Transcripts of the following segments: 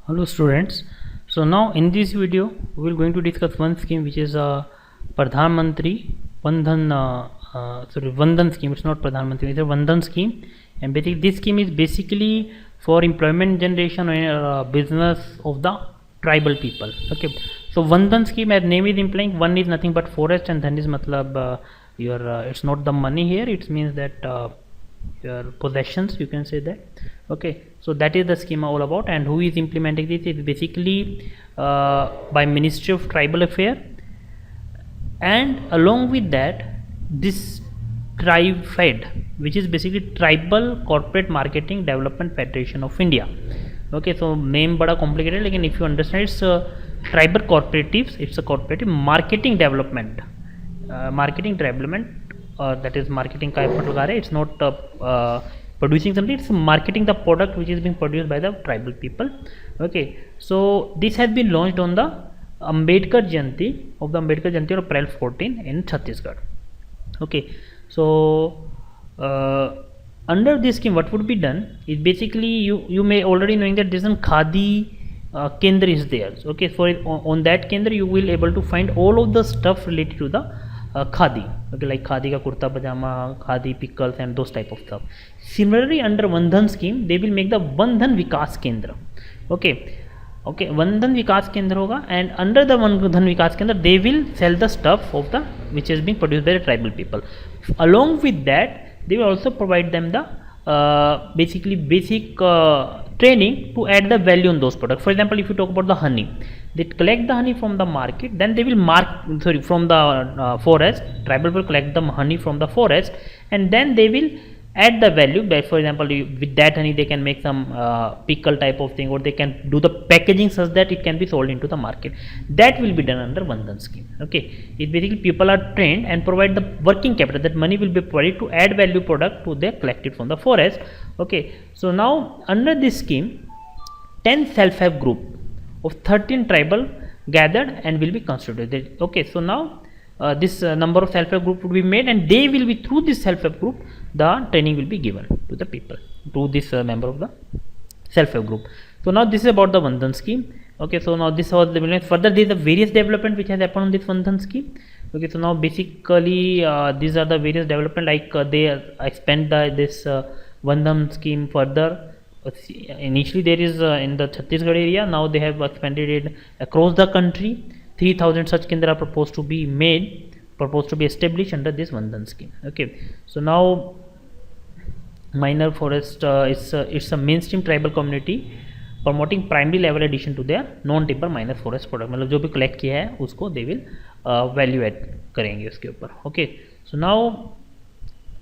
Hello students. So now in this video we will going to discuss one scheme which is Pradhan Mantri Vandhan Vandhan scheme. It's not Pradhan Mantri, it's a Vandhan scheme, and basically this scheme is basically for employment generation or business of the tribal people. Okay, so Vandhan scheme, as name is implying, one is nothing but forest and Dhan is matlab your it's not the money here, it means that your possessions, you can say that. Okay, so that is the schema all about, and who is implementing this is basically by Ministry of Tribal Affairs, and along with that this tribe fed, which is basically Tribal Corporate Marketing Development Federation of India. Okay, so name bada complicated, लेकिन if you understand, it's tribal cooperatives, it's a cooperative marketing development, that is marketing का effort लगा रहे, it's not producing something, it's marketing the product which is being produced by the tribal people. Okay, so this has been launched on the Ambedkar Jayanti on April 14 in Chhattisgarh. Okay, so under this scheme what would be done is basically you may already knowing that this one Khadi Kendra is there. Okay, so on that Kendra you will able to find all of the stuff related to the khadi, okay, like khadi ka kurta pajama, khadi pickles and those type of stuff. Similarly, under Vandhan scheme they will make the Vandhan Vikas Kendra. Okay, Vandhan Vikas Kendra hoga, and under the Vandhan Vikas Kendra they will sell the stuff of the which is being produced by the tribal people. Along with that they will also provide them the basic training to add the value on those products. For example, if you talk about the honey, they collect the honey from the market, then they will from the forest. Tribal will collect the honey from the forest, and then they will add the value. For example, with that honey they can make some pickle type of thing, or they can do the packaging such that it can be sold into the market. That will be done under Vandhan scheme. Okay, it basically people are trained and provide the working capital, that money will be provided to add value product to their collected from the forest. Okay, so now under this scheme 10 self-help group of 13 tribal gathered and will be constituted. Okay, so now this number of self-help group would be made, and they will be, through this self-help group the training will be given to the people, to this member of the self-help group. So now this is about the Vandhan scheme. Okay, so now this was the further there is the various development which has happened on this Vandhan scheme. Okay, so now basically these are the various development, like they expand this Vandhan scheme further. Initially there is in the Chhattisgarh area, now they have expanded it across the country. 3000 such kendra are proposed to be established under this Vandhan scheme. Okay, so now minor forest it's a mainstream tribal community promoting primary level addition to their non timber minor forest product. मतलब जो भी collect किया है उसको they will value add करेंगे उसके ऊपर. Okay, so now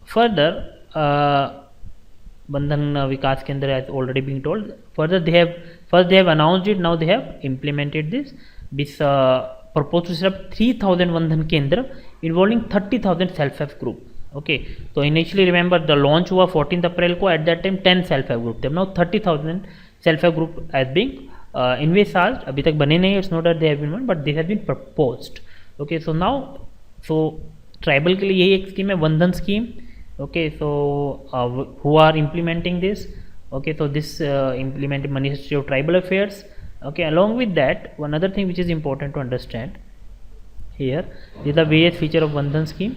further Bandhan Vikas Kendra has already been told. Further they have announced it, now they have implemented this. This proposed to set up 3000 Vandhan Kendra involving 30,000 self-help group. Okay, so initially remember the launch हुआ 14th April को, at that time 10 self-help group थे. Now 30,000 self-help group has been envisaged. अभी तक बने नहीं, it's not that they have been one, but they have been proposed. Okay, so now tribal के लिए यही एक scheme है, Vandhan scheme. Okay, so who are implementing this? Okay, so this implemented Ministry of Tribal Affairs. Okay, along with that one other thing which is important to understand here is the various feature of Vandhan scheme.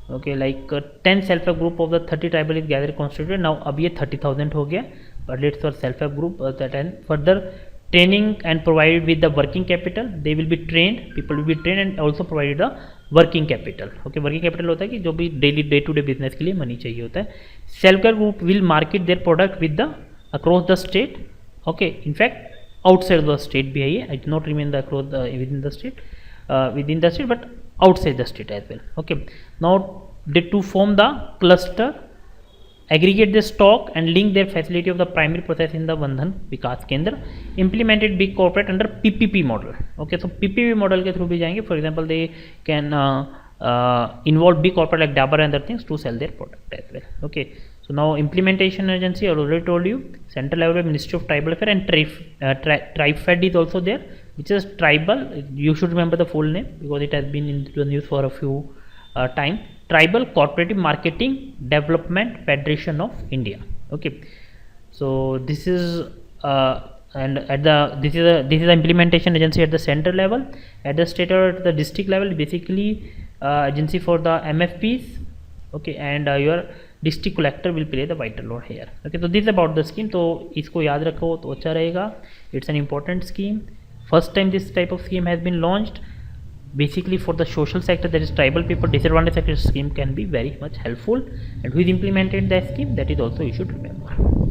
Okay, like 10 self-help group of the 30 tribal is gathered constituted. Now अब ये 30,000 हो गया, but let's for self-help group that, and further training and provided with the working capital. They will be trained, people will be trained and also provided the working capital. Okay, working capital होता है कि जो भी daily day to day business के लिए money चाहिए होता है. Self-help group will market their product with the across the state. Okay, in fact outside the state भी है ये, it not remain the across the within the state but outside the state as well. Okay, now they to form the cluster, aggregate the stock and link their facility of the primary process in the Vandhan Vikas Kendra, implemented big corporate under PPP model. Okay, so PPP model के through भी जाएंगे. For example, they can involve big corporate like Dabur and other things to sell their product as well. Okay, so now implementation agency, I already told you, central level Ministry of Tribal Affairs, and tribe fed is also there, which is tribal. You should remember the full name because it has been in the news for a few time. Tribal Cooperative Marketing Development Federation of India. Okay, so this is and at the this is the implementation agency at the center level. At the state or at the district level, basically agency for the MFPs, okay, and your district collector will play the vital role here. Okay, so this is about the scheme. तो इसको याद रखो तो अच्छा रहेगा. It's an important scheme. First time this type of scheme has been launched. Basically for the social sector, that is tribal people, disadvantaged sector, scheme can be very much helpful. And who is implemented the scheme, that is also you should remember.